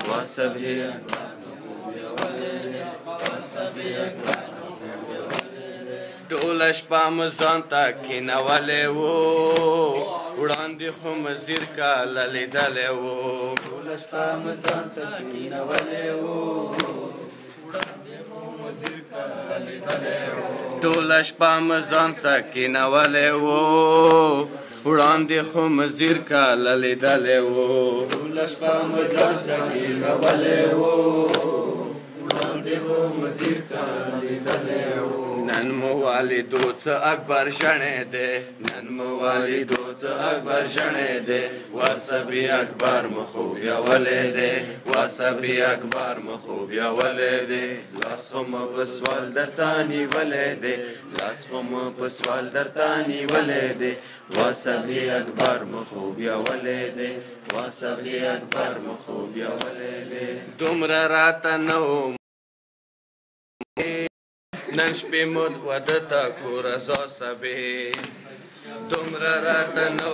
وصبي ټوله شپه مو ځان ته کینولی وو وړاندې خو مو ځیر کاله لیدلی وو ټوله شپه مو ځان ته کینولی وو ټوله شپه مو ځان څه کینولی وو وړاندې خو مو ځیر کاله لیدلی وو ټوله شپه مو ځان ته کینولی وو وړاندې خو مو ځیر کاله لیدلی وو نن مو والدو څه اکبر شڼی دی نن مو والدو څه اکبر شڼی دی وصبي اکبر مو خو بیولی دی وصبي اکبر مو خو بیولی دی لاس خو مو په سوال درته نیولی دی لاس خو مو په سوال درته نیولی دی وصبي اکبر مو خو بیولی دی وصبي اکبر مو خو بیولی دی دومره راته نه و نن شپې مو واده ته کوره ځه صبې دومره راته نه